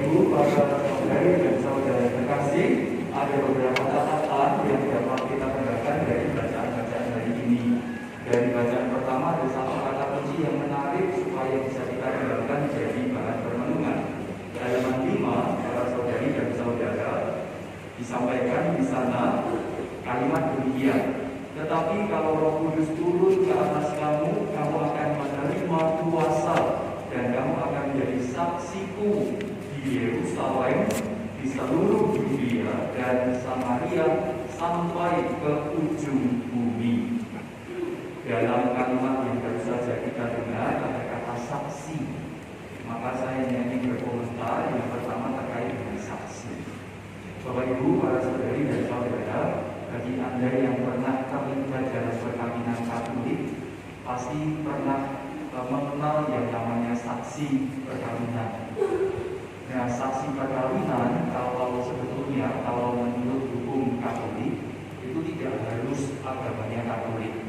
Ibu, para saudari dan saudara terkasih, ada beberapa catatan yang dapat kita kendalikan dari bacaan-bacaan hari ini. Dari bacaan pertama ada satu kata kunci yang menarik supaya bisa kita kendalikan jadi bahan permenungan. Halaman 5, para saudari dan saudara, disampaikan di sana kalimat demikian. Tetapi kalau Roh Kudus turun ke atas kamu, kamu akan menerima kuasa dan kamu akan menjadi saksiku di Yerusalem, di seluruh Yudea dan Samaria sampai ke ujung bumi. Dalam kalimat yang baru saja kita dengar ada kata saksi. Maka saya ingin berkomentar yang pertama terkait dengan saksi. Bapak Ibu, para saudari dan saudara, bagi Anda yang pernah terlibat dalam perkawinan Katolik, pasti pernah mengenal yang namanya saksi perkawinan. Nah, saksi perkawinan kalau menurut hukum Katolik itu tidak harus agamanya Katolik,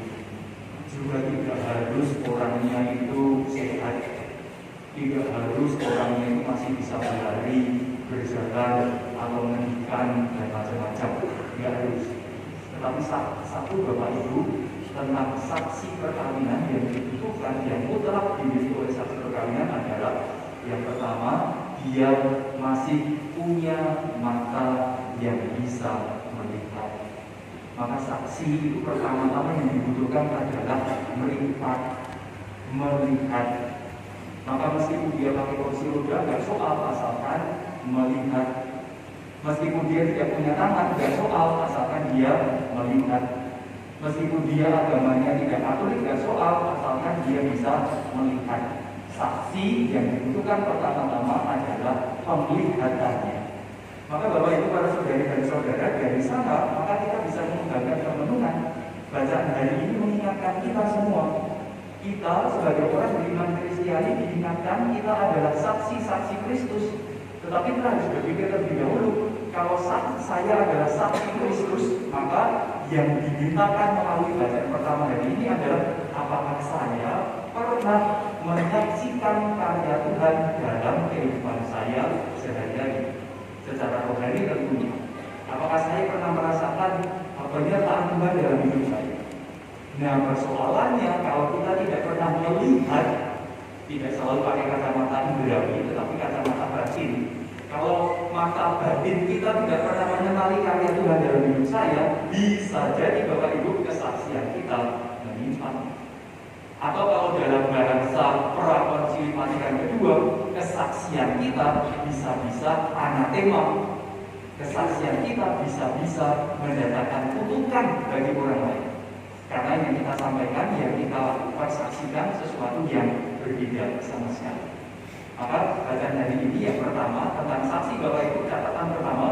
juga tidak harus orangnya itu sehat, tidak harus orangnya itu masih bisa berlari, berjalan, atau mendikan dan macam-macam. Tidak harus. Tetapi satu Bapak Ibu tentang saksi perkawinan yang dibutuhkan, yang mutlak dimiliki oleh saksi perkawinan adalah yang pertama, dia masih punya mata yang bisa melihat. Maka saksi itu pertama-tama yang dibutuhkan adalah melihat. Maka meskipun dia pakai kursi roda, nggak soal asalkan melihat. Meskipun dia tidak punya tangan, nggak soal asalkan dia melihat. Meskipun dia agamanya tidak Katolik, nggak soal asalkan dia bisa melihat. Saksi yang dibutuhkan pertama-tama adalah penglihatannya. Maka Bapak Ibu, para saudari dan saudara, dari sana maka kita bisa mengembangkan permenungan. Bacaan hari ini mengingatkan kita semua. Kita sebagai orang beriman Kristiani diingatkan kita adalah saksi-saksi Kristus. Tetapi kita harus berpikir terlebih dahulu. Kalau saya adalah saksi Kristus, maka yang dimintakan melalui bacaan pertama hari ini adalah apakah saya pernah menyaksikan karya Tuhan dalam kehidupan saya sehari-hari secara rohani tentunya. Apakah saya pernah merasakan penyertaan Tuhan dalam hidup saya? Nah, persoalannya kalau kita tidak pernah melihat, tidak selalu pakai kacamata indrawi, tetapi kacamata batin. Kalau mata batin kita tidak pernah mengenali karya Tuhan dalam hidup saya, bisa jadi Bapak Ibu kesaksian kita menyimpang. Atau kalau dalam bahasa Prakonsili Vatikan kedua, kesaksian kita bisa-bisa anatema. Kesaksian kita bisa-bisa mendatangkan kutukan bagi orang lain. Karena yang kita sampaikan, yang kita persaksikan sesuatu yang berbeda sama sekali. Maka bacaan hari ini yang pertama tentang saksi, Bapak Ibu, catatan pertama,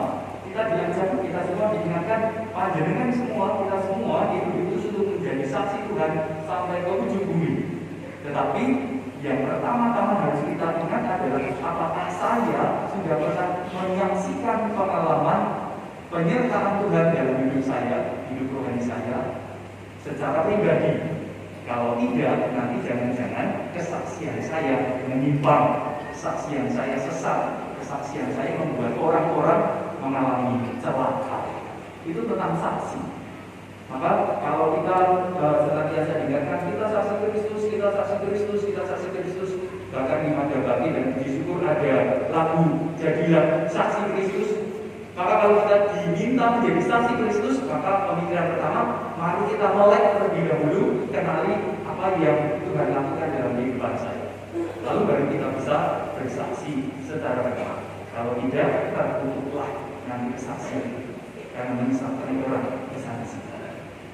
kita diajar, kita semua diingatkan, panjenengan semua, kita semua diutus untuk menjadi saksi Tuhan sampai ke ujung bumi. Tetapi yang pertama-tama harus kita ingat adalah apakah saya sudah pernah menyaksikan pengalaman penyertaan Tuhan dalam hidup saya, hidup rohani saya secara pribadi. Kalau tidak, nanti jangan-jangan kesaksian saya menyimpang, kesaksian saya sesat, kesaksian saya membuat orang-orang mengalami celaka. Itu tentang saksi. Maka kalau kita senantiasa diingatkan kita saksi Kristus, kita saksi Kristus, kita saksi Kristus, bahkan di Mada Bakti dan Puji Syukur ada lagu Jadilah Saksi Kristus. Maka kalau kita diminta menjadi saksi Kristus, maka pemikiran pertama, mari kita melek terlebih dahulu, kenali apa yang Tuhan lakukan dalam kehidupan saya. Lalu baru kita bisa bersaksi secara benar. Kalau tidak, kita tutuplah nanti kesaksian itu, karena menyesatkan orang kesaksian.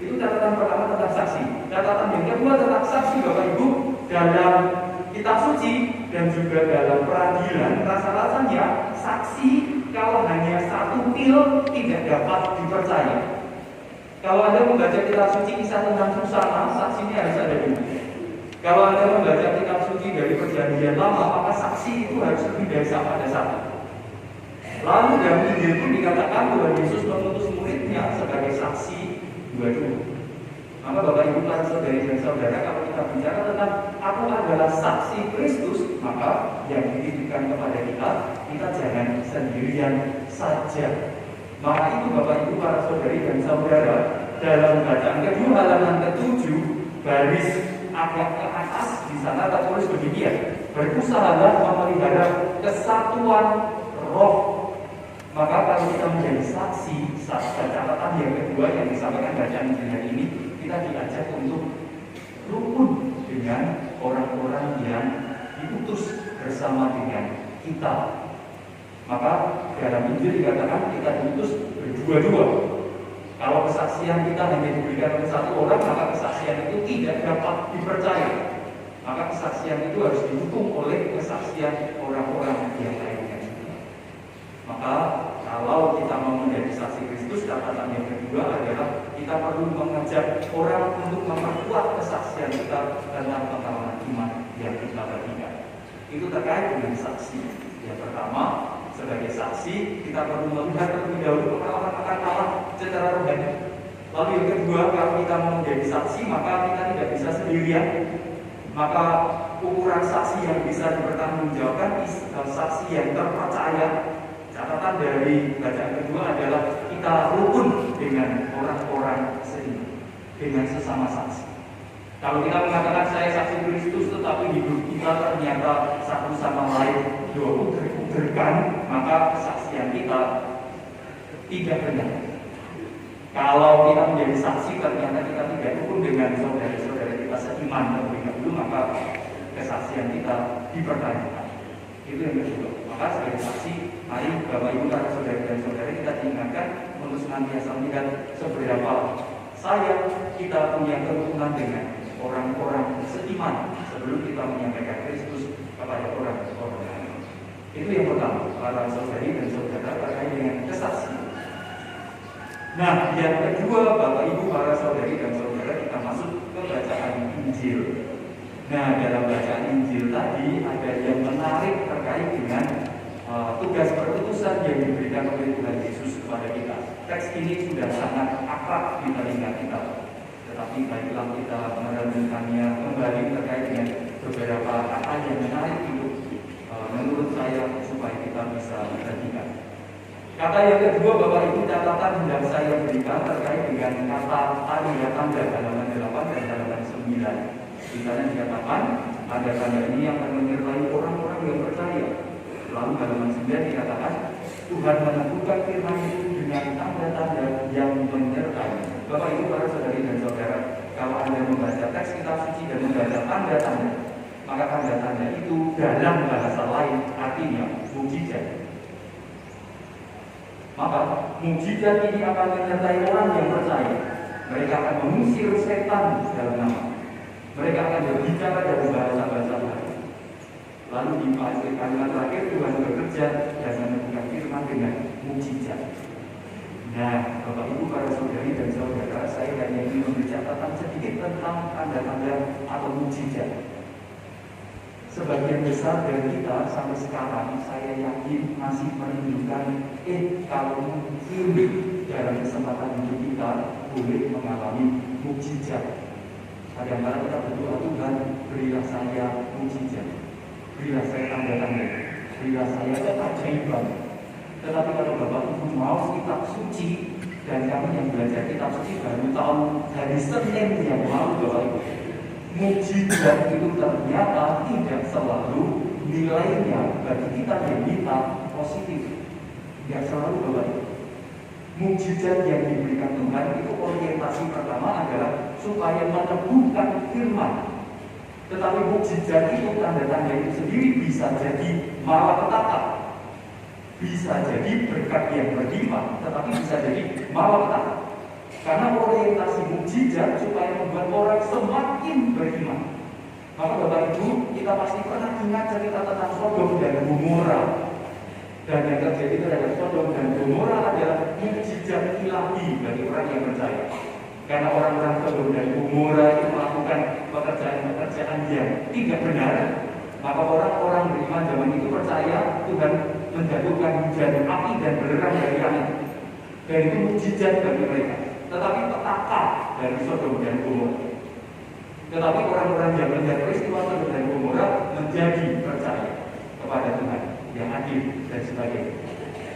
Itu catatan pertama tentang saksi. Catatan yang kedua tentang saksi, Bapak Ibu, dalam kitab suci dan juga dalam peradilan, rasa-rasanya saksi kalau hanya satu pil tidak dapat dipercaya. Kalau Anda membaca kitab suci kisah tentang Susana, saksinya harus ada dua. Kalau Anda membaca kitab suci dari Perjanjian Lama, maka saksi itu harus lebih dari ada satu. Lalu dalam Injil pun dikatakan bahwa Yesus mengutus muridnya sebagai saksi dua-dua. Maka Bapak Ibu, para saudari dan saudara, kalau kita bicara tentang aku adalah saksi Kristus, maka yang dititipkan kepada kita jangan sendirian saja. Maka itu Bapak Ibu para saudari dan saudara, dalam bacaan kedua halaman ke-7 baris agak ke atas di sana tertulis begini, berusahalah memelihara kesatuan roh. Maka kalau kita menjadi saksi, catatan yang kedua yang disampaikan bacaan hari ini, kita diajak untuk rukun dengan orang-orang yang diutus bersama dengan kita. Maka dalam Injil dikatakan kita diutus berdua-dua. Kalau kesaksian kita hanya diberikan oleh satu orang, maka kesaksian itu tidak dapat dipercaya. Maka kesaksian itu harus didukung oleh kesaksian orang-orang yang lainnya. Maka kalau kita mau menjadi saksi Kristus, catatan yang kedua adalah kita perlu mengajak orang untuk memperkuat kesaksian kita tentang pengalaman iman yang kita bagikan. Itu terkait dengan saksi. Yang pertama, sebagai saksi kita perlu melihat terlebih dahulu pengalaman akan Allah secara rohani. Lalu yang kedua, kalau kita mau menjadi saksi, maka kita tidak bisa sendirian. Maka ukuran saksi yang bisa dipertanggungjawabkan saksi yang terpercaya. Catatan dari bacaan kedua adalah kita rukun dengan orang-orang seiman, dengan sesama saksi. Kalau kita mengatakan saya saksi Kristus, tetapi hidup kita ternyata satu sama lain diuder-uderkan, maka kesaksian kita tidak benar. Kalau kita menjadi saksi ternyata kita tidak rukun dengan saudara-saudara kita seiman terlebih dahulu, maka kesaksian kita dipertanyakan. Itu yang kedua. Maka sebagai saksi, mari Bapak Ibu para saudara dan saudara kita diingatkan untuk senantiasa melihat seberapa kita punya kerukunan dengan orang-orang seiman sebelum kita menyampaikan Kristus kepada orang-orang lain. Itu yang pertama, para saudari dan saudara terkait dengan kesaksian. Nah, yang kedua, Bapak Ibu para saudari dan saudara, kita masuk ke bacaan Injil. Nah, dalam bacaan Injil tadi ada yang menarik terkait dengan tugas perutusan yang diberikan oleh Tuhan Yesus kepada kita. Teks ini sudah sangat akrab di telinga kita, tetapi baiklah kita merenungkannya kembali terkait dengan beberapa kata yang menarik untuk menurut saya supaya kita bisa perhatikan. Kata yang kedua, Bapak Ibu, catatan hendak saya berikan terkait dengan kata tanda halaman 8 dan halaman 9. Di sana dikatakan ada tanda ini yang akan menyertai orang-orang yang percaya. Lalu halaman 9 dikatakan Tuhan meneguhkan firman itu dengan tanda-tanda yang menyertai. Bapak Ibu para saudari dan saudara, kalau Anda membaca teks kitab suci dan membaca tanda-tanda, maka tanda-tanda itu dalam bahasa lain artinya mukjizat. Maka mukjizat ini akan menyertai orang yang percaya. Mereka akan mengusir setan dalam nama. Mereka akan berbicara dalam bahasa-bahasa baru. Lalu di kalimat terakhir Tuhan bekerja dan meneguhkan firman dengan mukjizat. Nah, Bapak Ibu para saudari dan saudara, saya hanya ingin memberi catatan sedikit tentang tanda-tanda atau mukjizat. Sebagian besar dari kita sampai sekarang saya yakin masih merindukan kalau mungkin dalam kesempatan hidup kita boleh mengalami mukjizat. Kadang-kadang kita berdoa, Tuhan berilah saya mukjizat, berilah saya tanda-tanda, berilah saya keajaiban. Tetapi kalau Bapak Ibu mau kitab suci, dan kami yang belajar kitab suci baru tahun hari Senin yang lalu, Bapak Ibu, mukjizat itu ternyata tidak selalu nilainya bagi kita yang minta positif. Tidak selalu, Bapak Ibu. Mukjizat yang diberikan Tuhan itu orientasi pertama adalah supaya meneguhkan firman. Tetapi mukjizat itu tanda-tanda itu sendiri bisa jadi malapetaka, bisa jadi berkat yang berlimpah, tetapi bisa jadi malapetaka. Karena orientasi mukjizat supaya membuat orang semakin beriman. Maka Bapak Ibu, kita pasti pernah ingat cerita tentang Sodom dan Gomora. Dan yang terjadi terhadap Sodom dan Gomora adalah mukjizat ilahi bagi orang yang percaya. Karena orang-orang Sodom dan Gomora itu melakukan pekerjaan-pekerjaan yang tidak benar, maka orang-orang beriman zaman itu percaya Tuhan menjatuhkan hujan api dan belerang dari langit. Dan itu mukjizat bagi mereka. Tetapi petaka dari Sodom dan Gomora. Tetapi orang-orang yang melihat peristiwa Sodom dan Gomora menjadi percaya. kepada Tuhan yang adil dan sebagainya.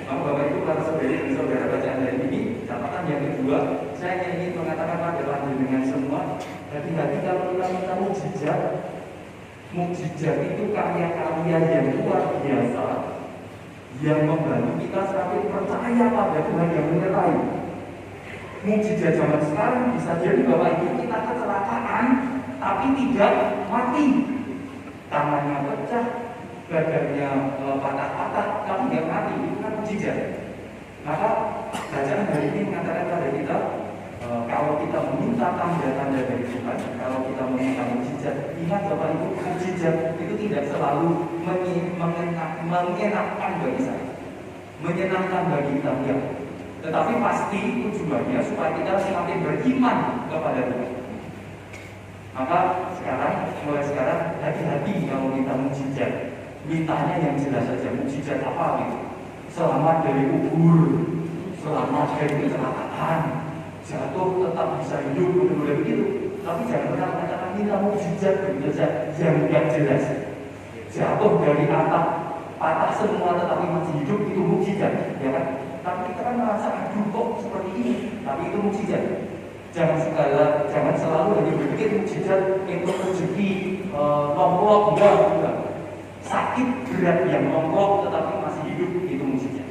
Maka Bapak Ibu, para saudari dan saudara bacaan dari ini, catatan yang kedua, saya ingin mengatakan pada panjenengan semua, hati-hati kalau kita minta mukjizat. Mukjizat itu karya-karya yang luar biasa yang membantu kita semakin percaya pada Tuhan yang menyertai. Mukjizat zaman sekarang bisa jadi Bapak Ibu kita kecelakaan tapi tidak mati, tangannya pecah, badannya patah-patah, tapi tidak mati, itu kan mukjizat. Maka bacaan hari ini mengatakan pada kita, kalau kita meminta tanda-tanda dari Tuhan, kalau kita meminta mukjizat, ingat Bapak Ibu, mukjizat itu tidak selalu menyenangkan bagi saya, menyenangkan bagi kita, ya. Tetapi pasti tujuannya supaya kita semakin beriman kepada Tuhan. Maka mulai sekarang hati-hati kalau minta mukjizat, mintanya yang jelas saja. Mukjizat apa gitu? Selamat dari kubur, selamat dari kecelakaan, jatuh tetap bisa hidup, benar-benar begitu. Tapi jangan pernah mengatakan minta mukjizat begitu saja yang tidak jelas. Jatuh dari atap, patah semua tetapi masih hidup, itu mukjizat, ya kan? Tapi kita kan merasa aduh kok seperti ini, tapi itu mukjizat. Jangan selalu hanya berpikir mukjizat itu rezeki nomplok, enggak. Sakit berat yang nomplok tetapi masih hidup, itu mukjizat.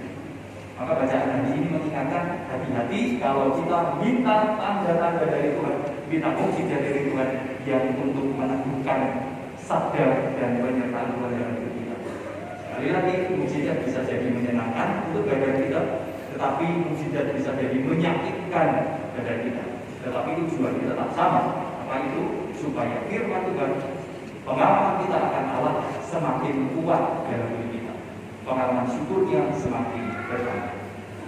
Maka bacaan hari ini mengingatkan hati-hati kalau kita minta tanda-tanda dari Tuhan, minta mukjizat dari Tuhan yang untuk meneguhkan sadar dan penyertaan Tuhan dalam hidup kita. Sekali lagi, mukjizat bisa jadi menyenangkan untuk badan kita, tetapi mukjizat bisa jadi menyakitkan badan kita. Tetapi tujuannya tetap sama. Apa itu? Supaya firman Tuhan, pengalaman kita akan Allah semakin kuat dalam hidup kita. Pengalaman syukurnya semakin bertambah.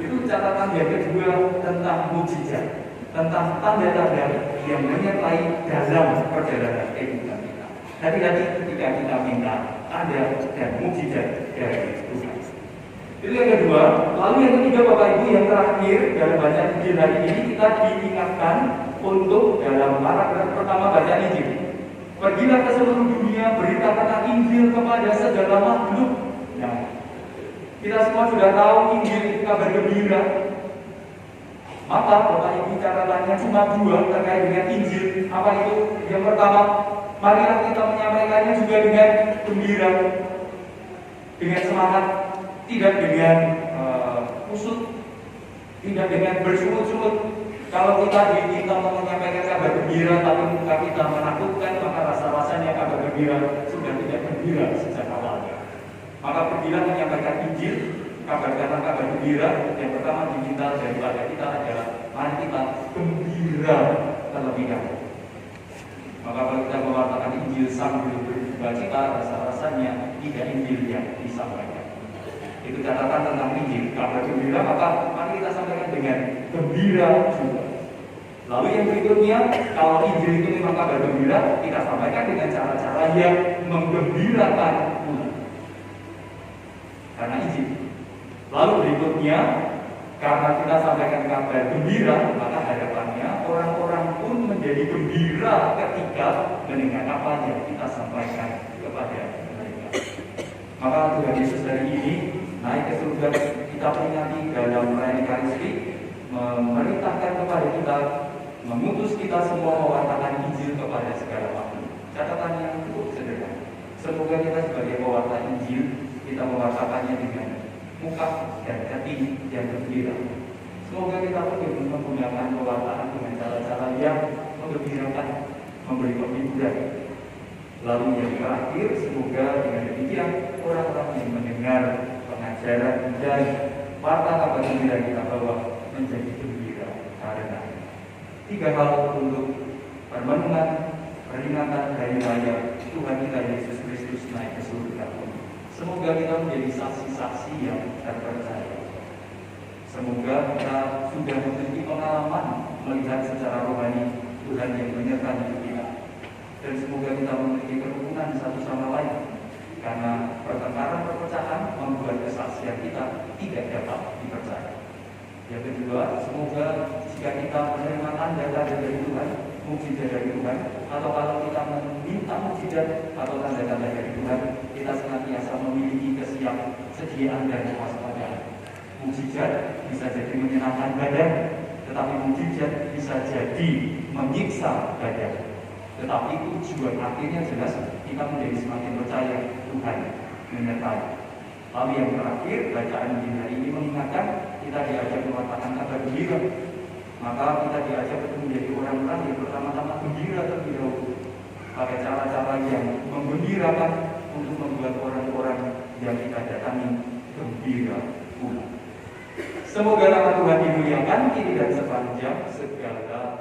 Itu catatan yang kedua tentang mukjizat, tentang tanda-tanda yang menyertai dalam perjalanan kehidupan kita. Hati-hati ketika kita minta tanda dan mukjizat dari Tuhan. Itu yang kedua. Lalu yang ketiga Bapak Ibu, yang terakhir dalam bacaan Injil hari ini kita diingatkan untuk dalam paragraf pertama bacaan Injil. Pergilah ke seluruh dunia, beritakanlah Injil kepada segala makhluk. Nah, kita semua sudah tahu Injil itu kabar gembira. Maka Bapak Ibu catatannya cuma dua terkait dengan Injil. Apa itu? Yang pertama, marilah kita menyampaikannya juga dengan gembira, dengan semangat, tidak dengan kusut, tidak dengan bersungut-sungut. Kalau kita diminta menyampaikan kabar gembira tapi muka kita menakutkan, maka rasa-rasanya kabar gembira sudah tidak gembira sejak awalnya. Maka pergilah menyampaikan Injil, kabar-kabar kabar gembira. Yang pertama diminta daripada kita adalah mari kita gembira terlebih dahulu. Maka kalau kita mewartakan Injil sambil berduka cita, rasa-rasanya tidak Injil yang disampaikan. Itu catatan tentang Injil, kabar gembira, maka mari kita sampaikan dengan gembira juga. Lalu yang berikutnya, kalau Injil itu memang kabar gembira, kita sampaikan dengan cara-cara yang menggembirakan umat. Karena Injil. Lalu berikutnya, karena kita sampaikan kabar gembira, maka harapannya orang-orang pun menjadi gembira ketika mendengar apa yang kita sampaikan kepada mereka. Maka Tuhan Yesus hari ini naik ke surga, kita peringati dalam perayaan Ekaristi, memerintahkan kepada kita, mengutus kita semua mewartakan Injil kepada segala makhluk. Catatannya cukup sederhana. Semoga kita sebagai pewarta Injil, kita mewartakannya dengan muka dan hati yang gembira. Semoga kita pun menggunakan pewartaan dengan cara-cara yang menggembirakan, memberi penghiburan. Lalu yang terakhir, semoga dengan demikian orang-orang yang mendengar pengajaran dan warta kabar gembira kita bawa menjadi gembira karena tiga hal untuk permenungan peringatan hari raya Tuhan kita Yesus Kristus naik ke surga. Semoga kita menjadi saksi-saksi yang terpercaya. Semoga kita sudah memiliki pengalaman melihat secara rohani Tuhan yang menyertai hidup kita. Dan semoga kita memiliki kerukunan satu sama lain. Karena pertengkaran perpecahan membuat kesaksian kita tidak dapat dipercaya. Yang kedua, semoga jika kita menerima tanda-tanda dari Tuhan, mukjizat dari Tuhan, atau kalau kita meminta mukjizat atau tanda-tanda dari Tuhan, kita senantiasa memiliki kesiapsediaan dan kewaspadaan. Mukjizat bisa jadi menyenangkan badan, tetapi mukjizat bisa jadi menyiksa badan. Tetapi tujuan akhirnya jelas, kita menjadi semakin percaya Tuhan menyertai. Lalu yang terakhir, bacaan di hari ini mengingatkan kita diajak mengatakan kabar gembira. Maka kita diajak untuk menjadi orang-orang yang pertama-tama gembira terlebih dahulu, pakai cara-cara yang menggembirakan untuk membuat orang-orang yang kita datangi gembira pula. Semoga nama Tuhan dimuliakan kini dan sepanjang segala